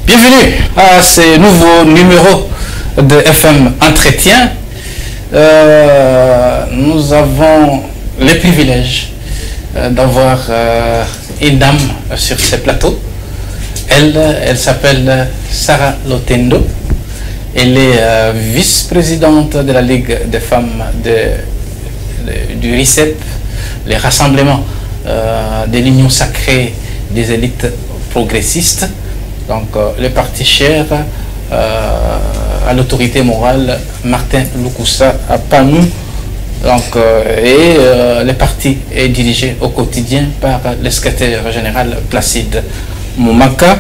Bienvenue à ce nouveau numéro de FM Entretien. Nous avons le privilège d'avoir une dame sur ce plateau. Elle s'appelle Sarah Lotendo. Elle est vice-présidente de la Ligue des femmes du RICEP, le rassemblement de l'Union sacrée des élites progressistes. Donc le parti cher à l'autorité morale Martin Lukusa à Panou. Donc, le parti est dirigé au quotidien par le secrétaire général Placide Moumaka.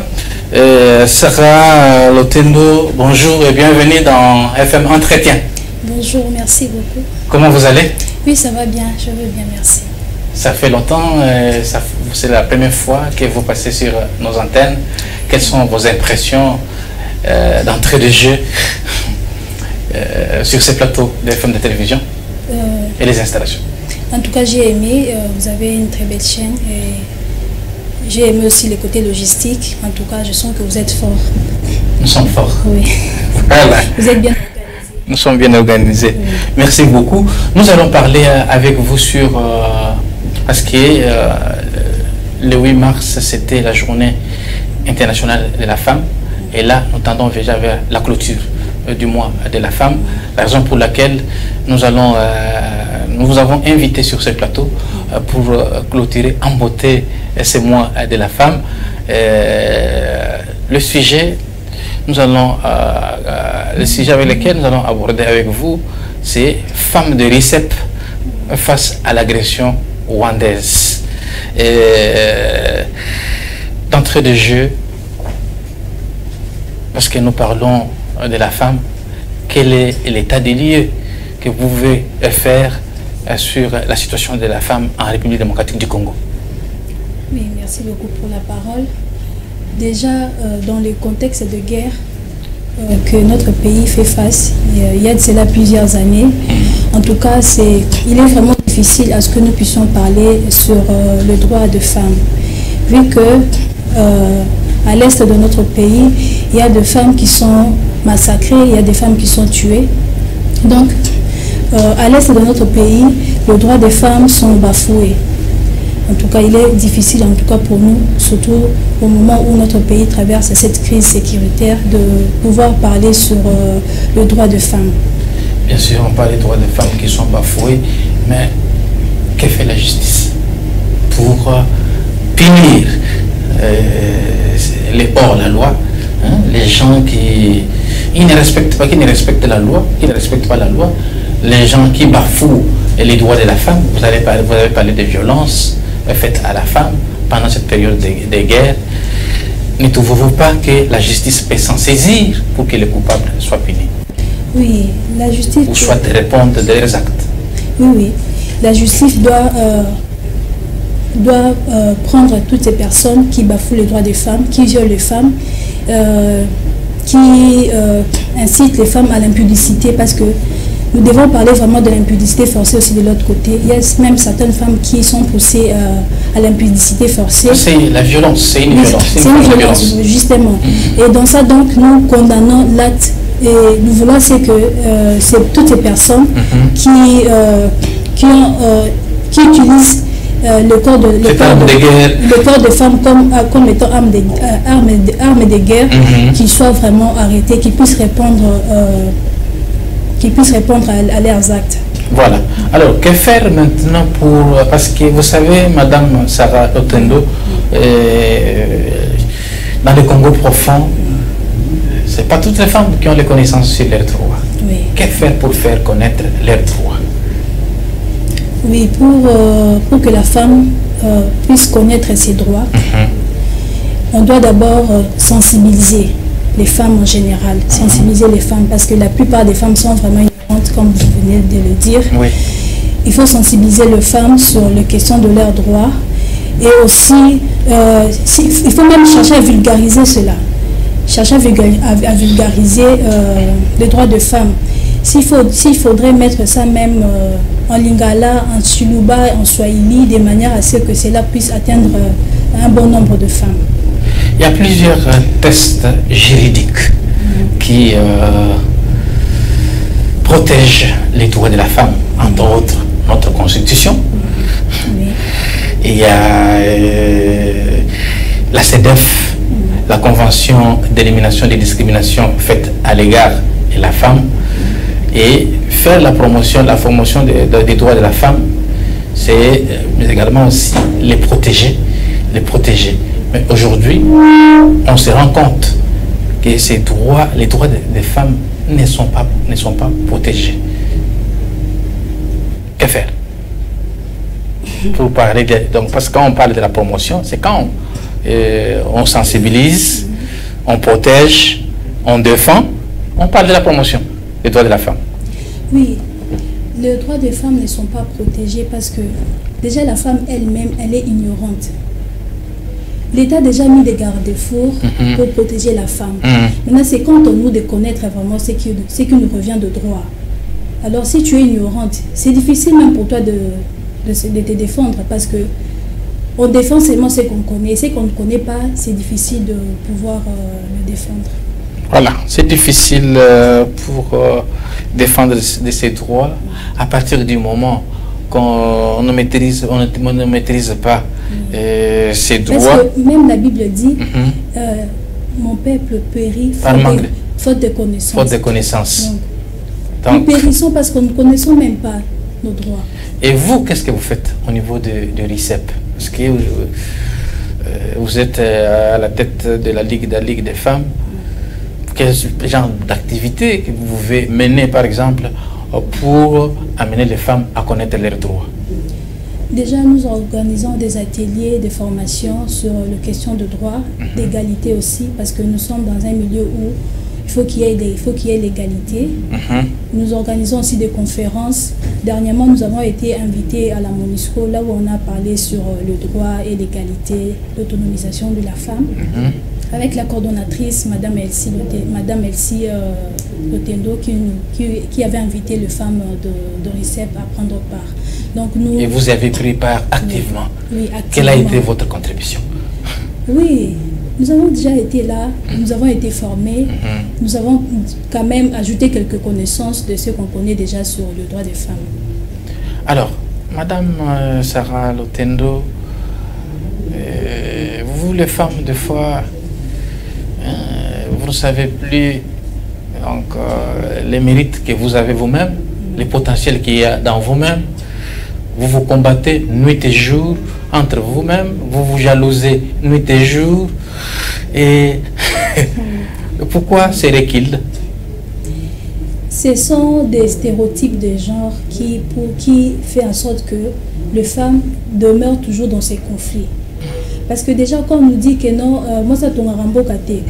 Sarah Lotendo, bonjour et bienvenue dans FM Entretien. Bonjour, merci beaucoup. Comment vous allez? Oui, ça va bien, je vais bien, merci. Ça fait longtemps, c'est la première fois que vous passez sur nos antennes. Quelles sont vos impressions d'entrée de jeu sur ces plateaux de FM de télévision et les installations? En tout cas, j'ai aimé, vous avez une très belle chaîne et j'ai aimé aussi le côté logistique. En tout cas, je sens que vous êtes fort. Nous sommes forts. Oui. Voilà. Vous êtes bien organisés. Nous sommes bien organisés. Oui. Merci beaucoup. Nous allons parler avec vous sur... parce que le 8 mars, c'était la journée internationale de la femme. Et là, nous tendons déjà vers la clôture du mois de la femme. La raison pour laquelle nous vous avons invité sur ce plateau pour clôturer en beauté ce mois de la femme. Le sujet avec lequel nous allons aborder avec vous, c'est femmes de RICEP face à l'agression rwandaise. D'entrée de jeu, parce que nous parlons de la femme, quel est l'état des lieux que vous pouvez faire sur la situation de la femme en République démocratique du Congo? Oui, merci beaucoup pour la parole. Déjà, dans le contexte de guerre que notre pays fait face, il y a de cela plusieurs années. En tout cas, il est vraiment difficile à ce que nous puissions parler sur le droit de femmes. Vu que à l'est de notre pays, il y a des femmes qui sont massacrées, il y a des femmes qui sont tuées. Donc, à l'est de notre pays, les droits des femmes sont bafoués. En tout cas, il est difficile, en tout cas pour nous, surtout au moment où notre pays traverse cette crise sécuritaire, de pouvoir parler sur le droit de femmes. Bien sûr, on parle des droits des femmes qui sont bafoués, mais que fait la justice pour punir les hors-la-loi, hein, les gens qui ne respectent la loi, les gens qui bafouent les droits de la femme? Vous avez parlé de violences faites à la femme pendant cette période de guerre. Ne trouvez-vous pas que la justice peut s'en saisir pour que les coupables soient punis? Oui, la justice... Ou soit répondre de leurs actes. Oui, oui. La justice doit prendre toutes ces personnes qui bafouent les droits des femmes, qui violent les femmes, qui incitent les femmes à l'impudicité, parce que nous devons parler vraiment de l'impudicité forcée aussi de l'autre côté. Il y a même certaines femmes qui sont poussées à l'impudicité forcée. C'est la violence, c'est une violence. C'est une violence, justement. Et dans ça, donc, nous condamnons l'acte. Et nous voulons, c'est que c'est toutes ces personnes qui utilisent le corps de femmes comme étant armes de guerre, qu'ils soient vraiment arrêtés, qu'ils puissent répondre à leurs actes. Voilà. Alors, que faire maintenant pour... Parce que vous savez, Madame Sarah Lotendo, dans le Congo profond, ce n'est pas toutes les femmes qui ont les connaissances sur leurs droits. Oui. Que faire pour faire connaître leurs droits? Oui, pour que la femme puisse connaître ses droits, on doit d'abord sensibiliser les femmes en général, sensibiliser les femmes, parce que la plupart des femmes sont vraiment ignorantes, comme vous venez de le dire. Oui. Il faut sensibiliser les femmes sur les questions de leurs droits, et aussi, il faut même chercher à vulgariser cela, chercher à vulgariser les droits de femmes. S'il faudrait mettre ça même en lingala, en tshiluba, en swahili, de manière à ce que cela puisse atteindre un bon nombre de femmes. Il y a plusieurs tests juridiques qui protègent les droits de la femme, entre autres notre constitution. Et il y a la CEDEF, la Convention d'élimination des discriminations faites à l'égard de la femme, et faire la promotion des droits de la femme, c'est également aussi les protéger. Mais aujourd'hui, on se rend compte que ces droits, les droits des femmes ne sont pas protégés. Que faire? Pour parler donc, parce que quand on parle de la promotion, c'est quand on sensibilise, on protège, on défend, on parle de la promotion des droits de la femme. Oui, les droits des femmes ne sont pas protégés parce que déjà la femme elle-même, elle est ignorante. L'État a déjà mis des garde-fous pour protéger la femme. Maintenant, c'est quand on nous de connaître vraiment ce qui nous revient de droit. Alors, si tu es ignorante, c'est difficile même pour toi de te défendre parce que on défend seulement ce qu'on connaît. Ce qu'on ne connaît pas, c'est difficile de pouvoir le défendre. Voilà, c'est difficile pour défendre de ses droits à partir du moment qu'on ne maîtrise pas ses droits. Parce que même la Bible dit mon peuple périt faute de connaissances. Faute de connaissances. Donc, nous périssons parce que nous ne connaissons même pas nos droits. Et vous, qu'est-ce que vous faites au niveau de RICEP? Parce que vous êtes à la tête de la Ligue des femmes. Quel genre d'activité que vous pouvez mener, par exemple, pour amener les femmes à connaître leurs droits? Déjà, nous organisons des ateliers, des formations sur les questions de droit, d'égalité aussi, parce que nous sommes dans un milieu où il faut qu'il y ait l'égalité. Nous organisons aussi des conférences. Dernièrement, nous avons été invités à la MONUSCO, là où on a parlé sur le droit et l'égalité, l'autonomisation de la femme, avec la coordonnatrice, Madame Elsie Lotendo, qui avait invité les femmes de RICEP à prendre part. Donc nous, et vous avez pris part activement. Oui, activement. Quelle a été votre contribution? Oui, nous avons déjà été là, nous avons été formés, nous avons quand même ajouté quelques connaissances de ce qu'on connaît déjà sur le droit des femmes. Alors, Madame Sarah Lotendo, vous les femmes, des fois, vous ne savez plus donc, les mérites que vous avez vous-même, les potentiels qu'il y a dans vous-même. Vous vous combattez nuit et jour entre vous-même, vous vous jalousez nuit et jour. Et pourquoi ces reculs? Ce sont des stéréotypes de genre qui fait en sorte que les femmes demeurent toujours dans ces conflits. Parce que déjà quand on nous dit que non, moi ça tombe rambo kate,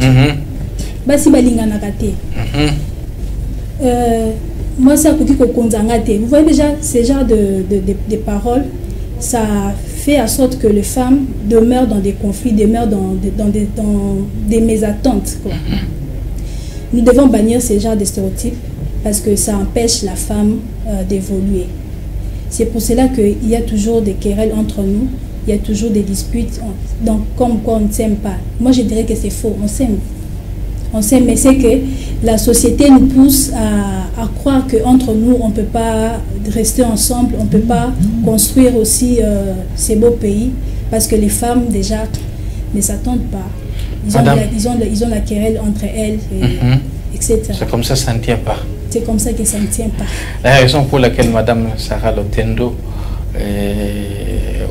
basi balingana kate, moi ça kuti ko konzanga te. Vous voyez déjà ce genre de paroles, ça fait en sorte que les femmes demeurent dans des conflits, demeurent dans des mésattentes, quoi. Nous devons bannir ce genre de stéréotypes parce que ça empêche la femme d'évoluer. C'est pour cela qu'il y a toujours des querelles entre nous, il y a toujours des disputes, donc comme quoi on ne s'aime pas. Moi je dirais que c'est faux, on s'aime. On s'aime, mais c'est que la société nous pousse à croire qu'entre nous, on ne peut pas rester ensemble, on ne peut pas construire aussi ces beaux pays, parce que les femmes déjà ne s'attendent pas. Ils ont la querelle entre elles, etc. C'est comme ça ne tient pas. C'est comme ça que ça ne tient pas. La raison pour laquelle Madame Sarah Lotendo,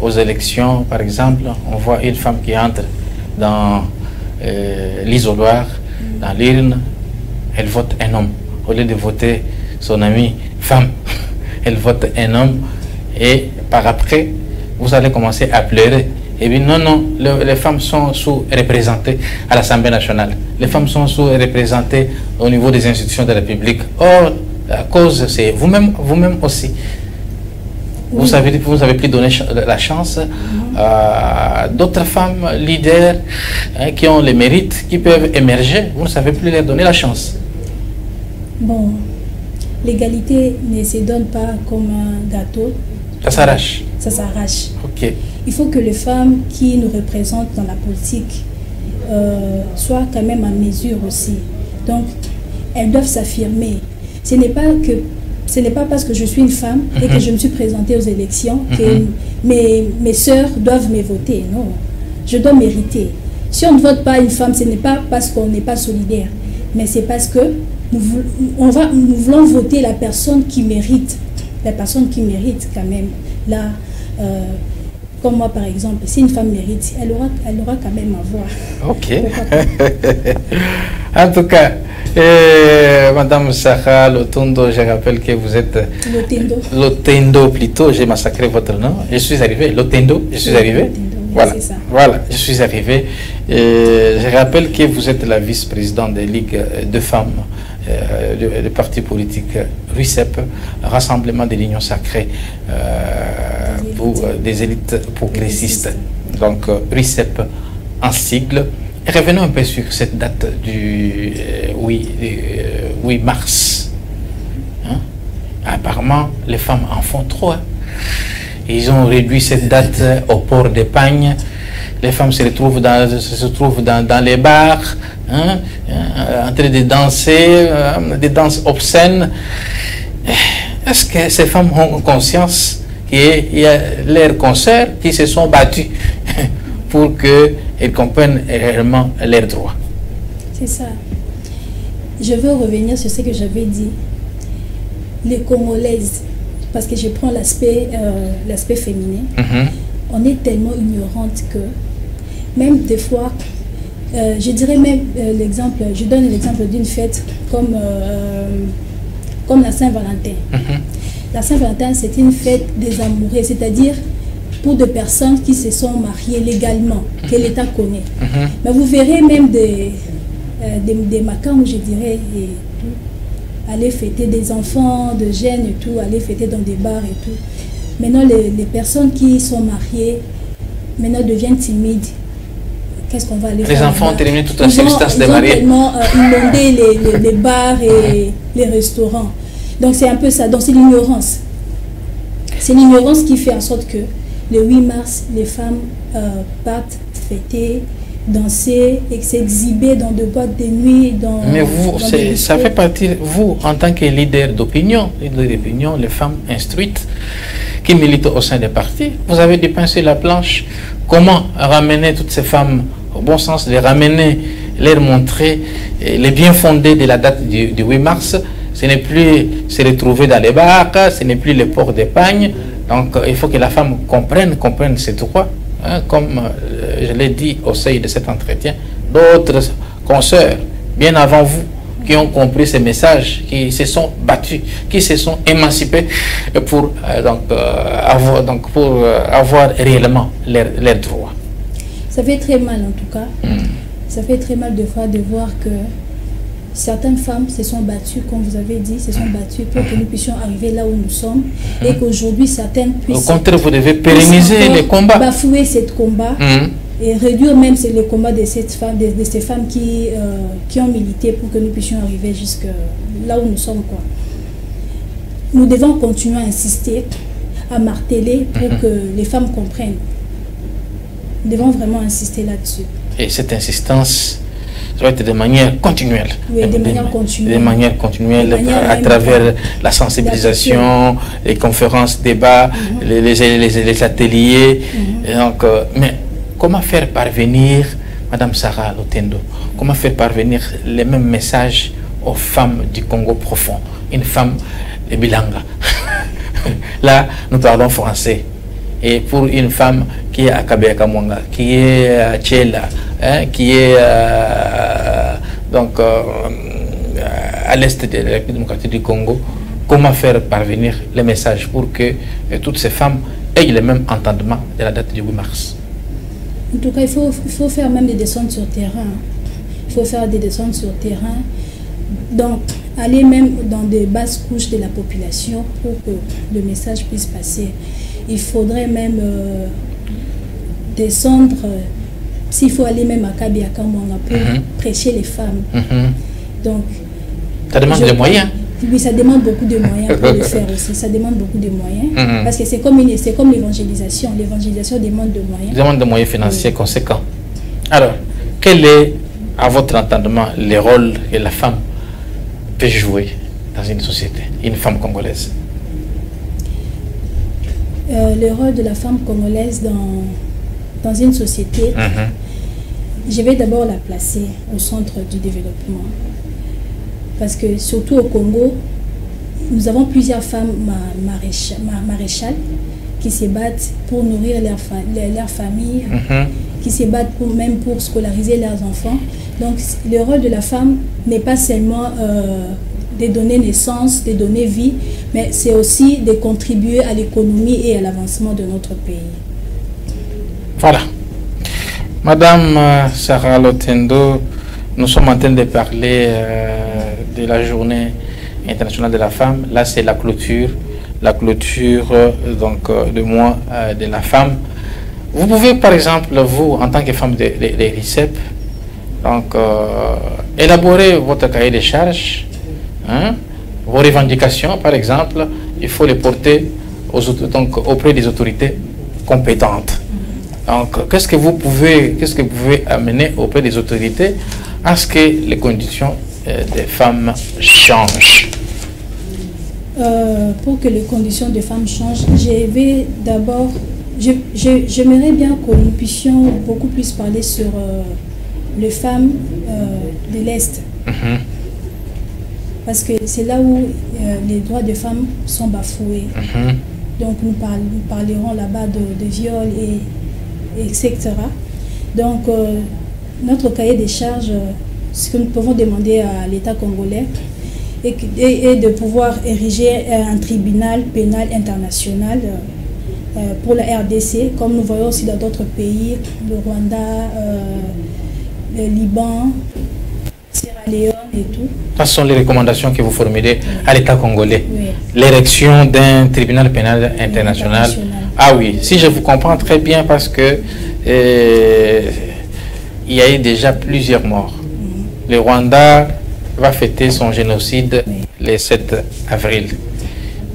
aux élections, par exemple, on voit une femme qui entre dans l'isoloir, dans l'urne, elle vote un homme. Au lieu de voter son amie femme, elle vote un homme. Et par après, vous allez commencer à pleurer. Et bien non, les femmes sont sous-représentées à l'Assemblée nationale. Les femmes sont sous-représentées au niveau des institutions de la République. Or, la cause, c'est vous-même aussi. Vous avez plus donné la chance à d'autres femmes leaders qui ont les mérites, qui peuvent émerger. Vous ne savez plus leur donner la chance. Bon, l'égalité ne se donne pas comme un gâteau. Ça s'arrache. Ça s'arrache. Ok. Il faut que les femmes qui nous représentent dans la politique soient quand même à mesure aussi. Donc, elles doivent s'affirmer. Ce n'est pas parce que je suis une femme et que je me suis présentée aux élections que mes sœurs doivent me voter. Non, je dois mériter. Si on ne vote pas une femme, ce n'est pas parce qu'on n'est pas solidaire, mais c'est parce que nous voulons voter la personne qui mérite. La personne qui mérite quand même. Là, comme moi par exemple, si une femme mérite, elle aura quand même à voir. Ok. En tout cas, Madame Sarah Lotondo, je rappelle que vous êtes... Lotendo plutôt, j'ai massacré votre nom. Je suis arrivé, Lotendo, je suis arrivé. Voilà, voilà, je suis arrivé. Je rappelle que vous êtes la vice-présidente des ligues de femmes du parti politique RUICEP, Rassemblement de l'Union Sacrée pour des élites progressistes. Donc RUICEP en sigle. Et revenons un peu sur cette date du 8 mars. Hein? Apparemment, les femmes en font trop. Hein? Ils ont réduit cette date au port d'épargne. Les femmes se trouvent dans les bars, hein, en train de danser, des danses obscènes. Est-ce que ces femmes ont conscience qu'il y a leurs consoeurs qui se sont battus pour qu'elles comprennent réellement leurs droits? C'est ça. Je veux revenir sur ce que j'avais dit. Les Congolaises, parce que je prends l'aspect féminin, on est tellement ignorantes que même des fois, je dirais même l'exemple, je donne l'exemple d'une fête comme la Saint-Valentin. La Saint-Valentin, c'est une fête des amoureux, c'est-à-dire pour des personnes qui se sont mariées légalement, que l'État connaît. Mais vous verrez même des macans, je dirais, et tout, aller fêter des enfants, de jeunes et tout, aller fêter dans des bars et tout. Maintenant, les personnes qui sont mariées, maintenant deviennent timides. Qu'est-ce qu'on va aller faire? Les enfants ont terminé toute la substance des mariés. Ils ont tellement inondé les bars et les restaurants. Donc c'est un peu ça, donc c'est l'ignorance. C'est l'ignorance qui fait en sorte que le 8 mars, les femmes partent fêter, danser et s'exhiber dans de boîtes de nuit. Mais vous, ça fait partie, vous, en tant que leader d'opinion, les femmes instruites qui militent au sein des partis, vous avez dépensé la planche. Comment ramener toutes ces femmes au bon sens, les ramener, leur montrer les bien fondés de la date du 8 mars? Ce n'est plus se retrouver dans les bars, ce n'est plus le port d'épargne. Donc il faut que la femme comprenne ses droits. Hein, comme je l'ai dit au sein de cet entretien, d'autres consoeurs, bien avant vous, qui ont compris ces messages, qui se sont battus, qui se sont émancipés pour avoir réellement leurs droits. Ça fait très mal en tout cas. Ça fait très mal de fois de voir que certaines femmes se sont battues, comme vous avez dit, se sont battues pour que nous puissions arriver là où nous sommes et qu'aujourd'hui certaines puissent... Au contraire, vous devez pérenniser les combats. Bafouer ce combat et réduire même les combats de ces femmes qui ont milité pour que nous puissions arriver jusque là où nous sommes, quoi. Nous devons continuer à insister, à marteler pour que les femmes comprennent. Nous devons vraiment insister là-dessus. Et cette insistance doit être de manière continuelle. Oui, de manière continuelle. De manière continuelle, à travers la sensibilisation, les conférences, débats, les ateliers. Et donc, mais comment faire parvenir, Madame Sarah Lotendo, comment faire parvenir les mêmes messages aux femmes du Congo profond? Une femme de Bilanga. Là, nous parlons français. Et pour une femme qui est à Kabea-Kamwanga, qui est à Tchela, hein, qui est à l'est de la République démocratique du Congo, comment faire parvenir les messages pour que toutes ces femmes aient le même entendement de la date du 8 mars? En tout cas, il faut faire même des descentes sur terrain. Il faut faire des descentes sur terrain. Donc, aller même dans des basses couches de la population pour que le message puisse passer. Il faudrait même descendre, s'il faut aller même à Kabea-Kamwanga pour prêcher les femmes. Donc, ça demande des moyens. Oui, ça demande beaucoup de moyens pour le faire aussi. Ça demande beaucoup de moyens. Parce que c'est comme l'évangélisation. L'évangélisation demande de moyens. Demande de moyens financiers conséquents. Alors, quel est, à votre entendement, le rôle que la femme peut jouer dans une société, une femme congolaise? Le rôle de la femme congolaise dans une société, je vais d'abord la placer au centre du développement. Parce que surtout au Congo, nous avons plusieurs femmes maréchales qui se battent pour nourrir leur famille, qui se battent même pour scolariser leurs enfants. Donc le rôle de la femme n'est pas seulement de donner naissance, de donner vie, mais c'est aussi de contribuer à l'économie et à l'avancement de notre pays. Voilà. Madame Sarah Lotendo, nous sommes en train de parler de la journée internationale de la femme. Là, c'est la clôture donc, du mois de la femme. Vous pouvez, par exemple, vous, en tant que femme de RICEP, donc, élaborer votre cahier de charges, vos revendications, par exemple, il faut les porter auprès des autorités compétentes. Donc, qu'est-ce que vous pouvez amener auprès des autorités à ce que les conditions des femmes changent? Pour que les conditions des femmes changent, j'aimerais bien que nous puissions beaucoup plus parler sur les femmes de l'Est. Parce que c'est là où les droits des femmes sont bafoués. Donc nous parlerons là-bas de viol, etc. Donc notre cahier des charges, ce que nous pouvons demander à l'État congolais est de pouvoir ériger un tribunal pénal international pour la RDC, comme nous voyons aussi dans d'autres pays, le Rwanda, le Liban, Sierra Leone et tout. Quelles sont les recommandations que vous formulez à l'État congolais? Oui. L'érection d'un tribunal pénal international. Ah oui, si je vous comprends très bien, parce que il y a eu déjà plusieurs morts. Le Rwanda va fêter son génocide le 7 avril.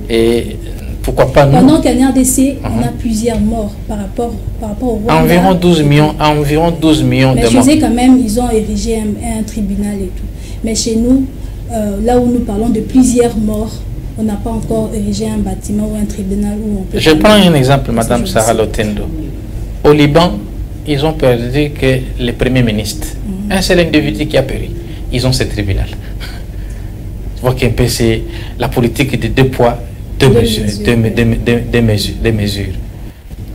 Et pourquoi pas nous? Pendant qu'en RDC, on a plusieurs morts par rapport au Rwanda. Environ 12 millions mais de morts. Mais quand même, ils ont érigé un tribunal et tout. Mais chez nous, là où nous parlons de plusieurs morts, on n'a pas encore érigé un bâtiment ou un tribunal où on peut... Je prends un exemple, Madame Sarah Lotendo. Au Liban, ils ont perdu que le Premier ministre, un seul individu qui a péri. Ils ont ce tribunal. Tu vois qu'un peu c'est la politique de deux poids, deux mesures.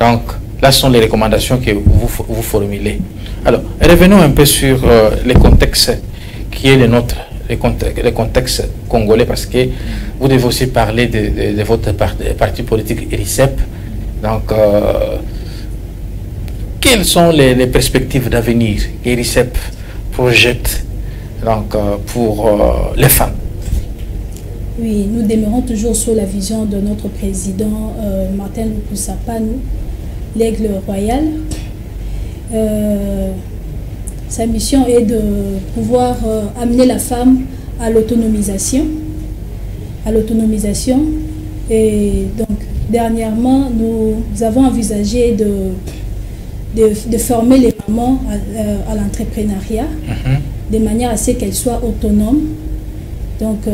Donc, là sont les recommandations que vous formulez. Alors, revenons un peu sur le contexte qui est le nôtre, le contexte congolais, parce que vous devez aussi parler de votre parti politique RICEP. Donc, quelles sont les perspectives d'avenir que RICEP projette donc, pour les femmes? Oui, nous demeurons toujours sur la vision de notre président Martin Lukusapanou, l'aigle royal. Sa mission est de pouvoir amener la femme à l'autonomisation. Et donc, dernièrement, nous avons envisagé de former les mamans à l'entrepreneuriat, de manière à ce qu'elles soient autonomes. Donc,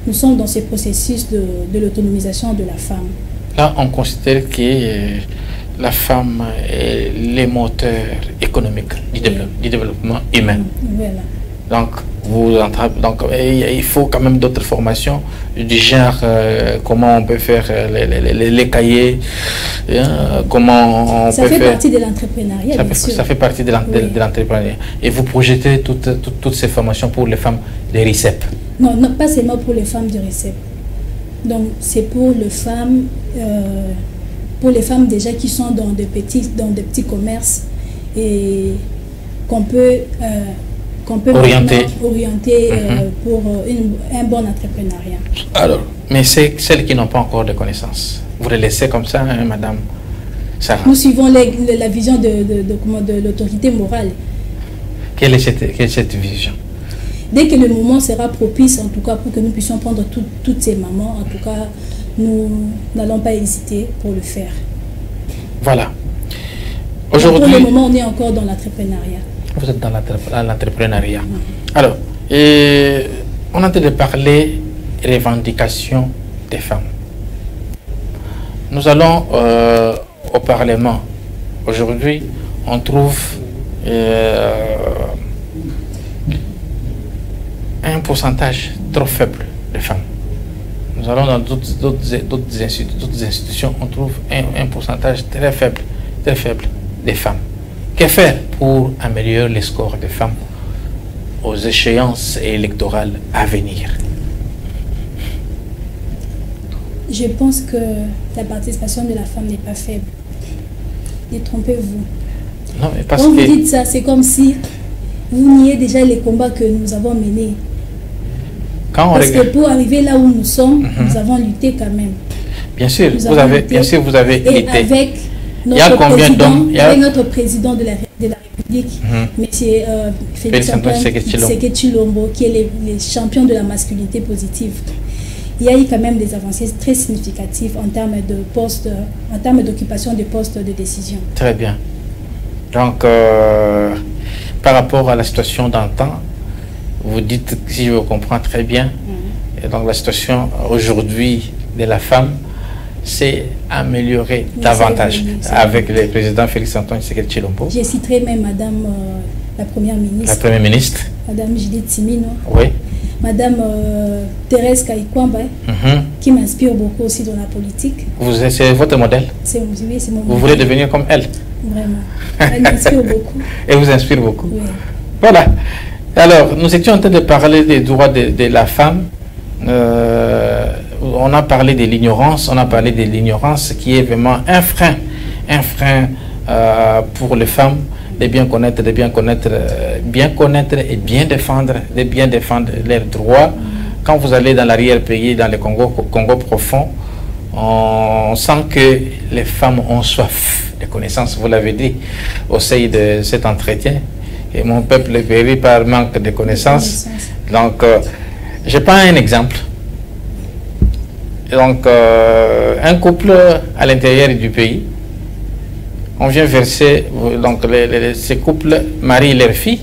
nous sommes dans ce processus de l'autonomisation de la femme. Là, on considère que la femme est le moteur économique du développement humain. Voilà. Donc, il faut quand même d'autres formations du genre comment on peut faire les cahiers, comment on ça peut fait faire... partie de l'entrepreneuriat, bien sûr. Ça fait partie de l'entrepreneuriat. Et vous projetez toutes ces formations pour les femmes de RICEP? Non, pas seulement pour les femmes de RICEP. Donc, c'est pour les femmes déjà qui sont dans des petits commerces et qu'on peut orienter pour un bon entrepreneuriat. Alors, mais c'est celles qui n'ont pas encore de connaissances. Vous les laissez comme ça, hein, Madame Sarah? Nous suivons la vision de l'autorité morale. Quelle est cette vision? Dès que le moment sera propice, en tout cas, pour que nous puissions prendre toutes ces mamans, en tout cas, nous n'allons pas hésiter pour le faire. Voilà. Aujourd'hui, pour le moment, on est encore dans l'entrepreneuriat. Vous êtes dans l'entrepreneuriat. Alors, on a en train de parler revendications des femmes. Nous allons au Parlement. Aujourd'hui, on trouve un pourcentage trop faible de femmes. Nous allons dans d'autres institutions, on trouve un pourcentage très faible des femmes. Que faire pour améliorer les scores des femmes aux échéances électorales à venir? Je pense que la participation de la femme n'est pas faible. Détrompez-vous. Non, mais parce Quand que... vous dites ça, c'est comme si vous niez déjà les combats que nous avons menés. Parce que pour arriver là où nous sommes, nous avons lutté quand même. Bien sûr, vous avez et lutté. Avec notre président de la République, M. Félix Antoine Tshisekedi Tshilombo, qui est le champion de la masculinité positive. Il y a eu quand même des avancées très significatives en termes de postes, en termes d'occupation de postes de décision. Très bien. Donc, par rapport à la situation dans le temps, vous dites, si je vous comprends très bien, et donc la situation aujourd'hui de la femme s'est améliorée davantage avec le président Félix Antoine Tshisekedi Tshilombo. Je citerai même Madame la Première ministre. La Première ministre. Madame Judith Suminwa. Oui. Madame Thérèse Kayikwamba, qui m'inspire beaucoup aussi dans la politique. C'est votre modèle? C'est mon modèle. Vous voulez devenir comme elle? Vraiment. Elle m'inspire beaucoup. Et vous inspire beaucoup? Oui. Voilà. Alors, nous étions en train de parler des droits de la femme. On a parlé de l'ignorance. On a parlé de l'ignorance qui est vraiment un frein pour les femmes de bien connaître et bien défendre leurs droits. Quand vous allez dans l'arrière-pays, dans le Congo profond, on sent que les femmes ont soif de connaissances. Vous l'avez dit au sein de cet entretien. Et mon peuple périt par manque de connaissances. Donc, je prends un exemple. Donc, un couple à l'intérieur du pays, on vient verser, donc ces couples marient leurs filles,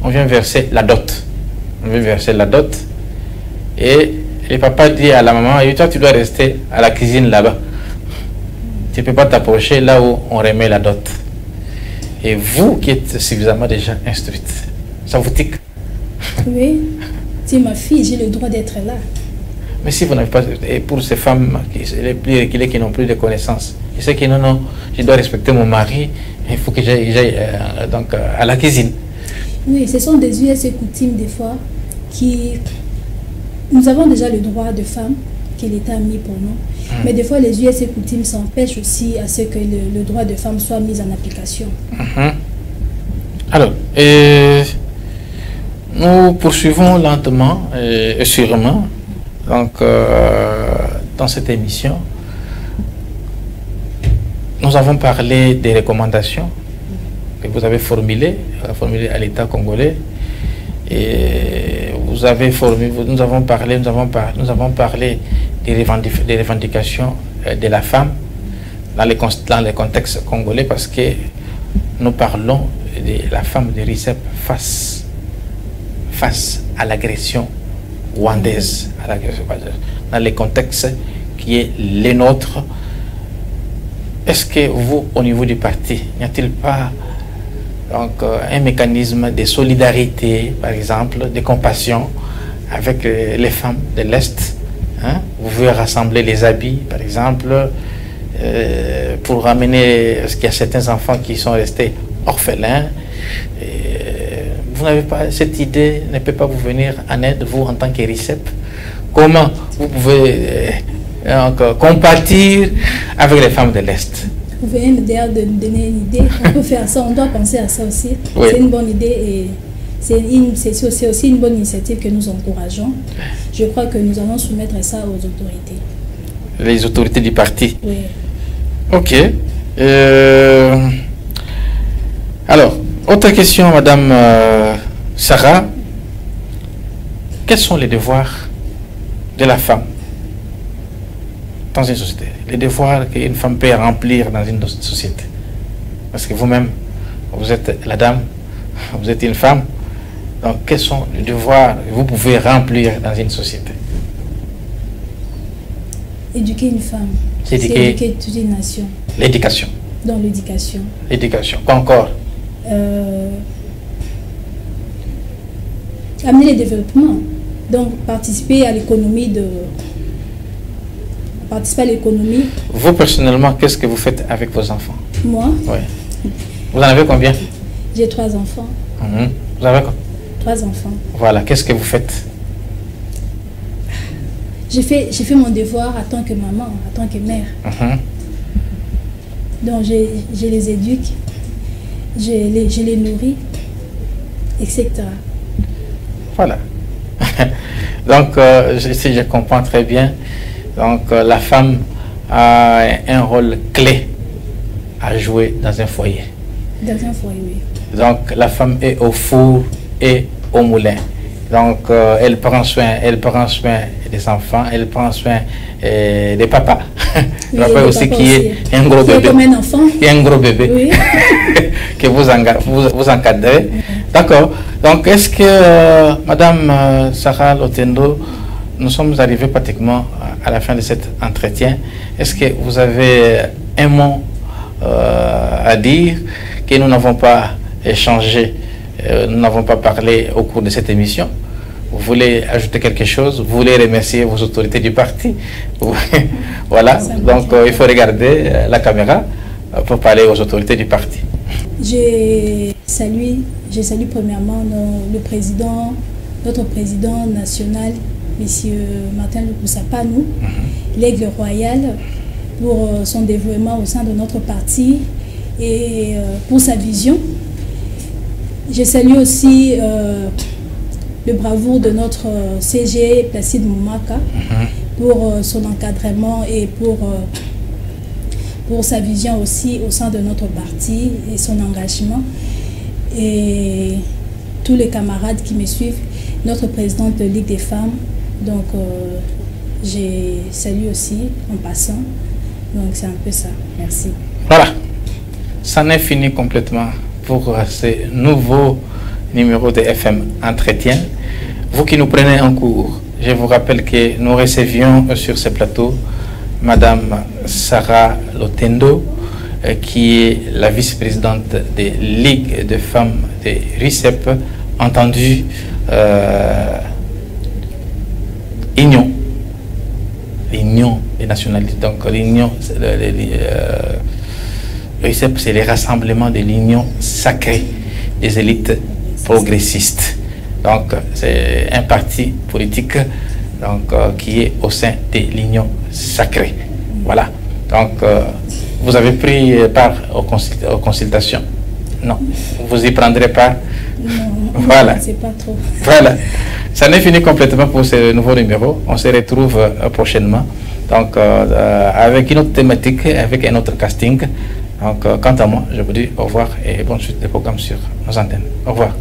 on vient verser la dot. On vient verser la dot. Et le papa dit à la maman, et toi tu dois rester à la cuisine là-bas. Tu ne peux pas t'approcher là où on remet la dot. Et vous qui êtes suffisamment déjà instruite, ça vous tique? Oui, c'est ma fille, j'ai le droit d'être là. Mais si vous n'avez pas, et pour ces femmes les plus reculées qui n'ont plus de connaissances, je sais que non, je dois respecter mon mari, il faut que j'aille donc à la cuisine. Oui, ce sont des us et coutumes des fois qui... Nous avons déjà le droit de femme que l'État a mis pour nous, mais des fois les us et coutumes s'empêchent aussi à ce que le droit de femme soit mis en application. Alors, nous poursuivons lentement et sûrement. Donc, dans cette émission, nous avons parlé des recommandations que vous avez formulées à l'État congolais. Et nous avons parlé des revendications de la femme dans le contexte congolais, parce que nous parlons de la femme de RICEP face à l'agression rwandaise, dans le contexte qui est le nôtre. Est-ce que vous, au niveau du parti, n'y a-t-il pas donc un mécanisme de solidarité, par exemple, de compassion avec les femmes de l'Est, hein? Vous pouvez rassembler les habits, par exemple, pour ramener, parce qu'il y a certains enfants qui sont restés orphelins. Vous n'avez pas cette idée, ne peut pas vous venir en aide, vous, en tant que RICEP? Comment vous pouvez compatir avec les femmes de l'Est? Vous venez d'ailleurs de nous donner une idée. On peut faire ça, on doit penser à ça aussi. Oui. C'est une bonne idée et c'est aussi une bonne initiative que nous encourageons. Je crois que nous allons soumettre ça aux autorités. Les autorités du parti? Oui. Ok. Alors, autre question, Madame Sarah. Quels sont les devoirs de la femme dans une société? Les devoirs qu'une femme peut remplir dans une société. Parce que vous-même, vous êtes la dame, vous êtes une femme. Donc, quels sont les devoirs que vous pouvez remplir dans une société? Éduquer une femme. C'est C'est éduquer toute une nation. L'éducation. Dans l'éducation. L'éducation. Quoi encore? Amener le développement. Donc, participer à l'économie Vous, personnellement, qu'est-ce que vous faites avec vos enfants? Moi? Oui. Vous en avez combien? J'ai 3 enfants. Vous avez quoi? 3 enfants. Voilà. Qu'est-ce que vous faites? J'ai fait mon devoir en tant que maman, en tant que mère. Donc, je les éduque, je les nourris, etc. Voilà. Donc, si je comprends très bien, donc la femme a un rôle clé à jouer dans un foyer. Dans un foyer, oui. Donc, la femme est au four et au moulin. Donc, elle prend soin des enfants, elle prend soin des papas. Oui, le papa aussi qui est un gros bébé. Comme un enfant. Qui est un gros bébé. Oui. Que vous encadrez. D'accord. Donc, est-ce que, Madame Sarah Lotendo, nous sommes arrivés pratiquement à la fin de cet entretien. Est-ce que vous avez un mot à dire que nous n'avons pas échangé, nous n'avons pas parlé au cours de cette émission? Vous voulez ajouter quelque chose? Vous voulez remercier vos autorités du parti? Voilà, donc il faut regarder la caméra pour parler aux autorités du parti. Je salue premièrement notre président national, M. Martin Lukusa Panou, l'aigle royal, pour son développement au sein de notre parti et pour sa vision. Je salue aussi le bravoure de notre CG, Placide Moumaka, pour son encadrement et pour sa vision aussi au sein de notre parti et son engagement. Et tous les camarades qui me suivent, notre présidente de Ligue des femmes, donc j'ai salué aussi en passant. Donc c'est un peu ça. Merci. Voilà, ça n'est fini complètement pour ce nouveau numéro de FM Entretien. Vous qui nous prenez en cours, je vous rappelle que nous recevions sur ce plateau Madame Sarah Lotendo, qui est la vice-présidente de Ligue de femmes de RICEP, entendue l'Union des nationalités. Donc l'Union, RICEP, c'est le rassemblement de l'Union sacrée des élites progressistes. Donc c'est un parti politique donc, qui est au sein de l'Union sacrée. Voilà. Donc vous avez pris part aux consultations? Non. Vous y prendrez part? Non, voilà. C'est pas trop. Voilà. Ça n'est fini complètement pour ce nouveau numéro. On se retrouve prochainement. Donc avec une autre thématique, avec un autre casting. Donc quant à moi, je vous dis au revoir et bonne suite des programmes sur nos antennes. Au revoir.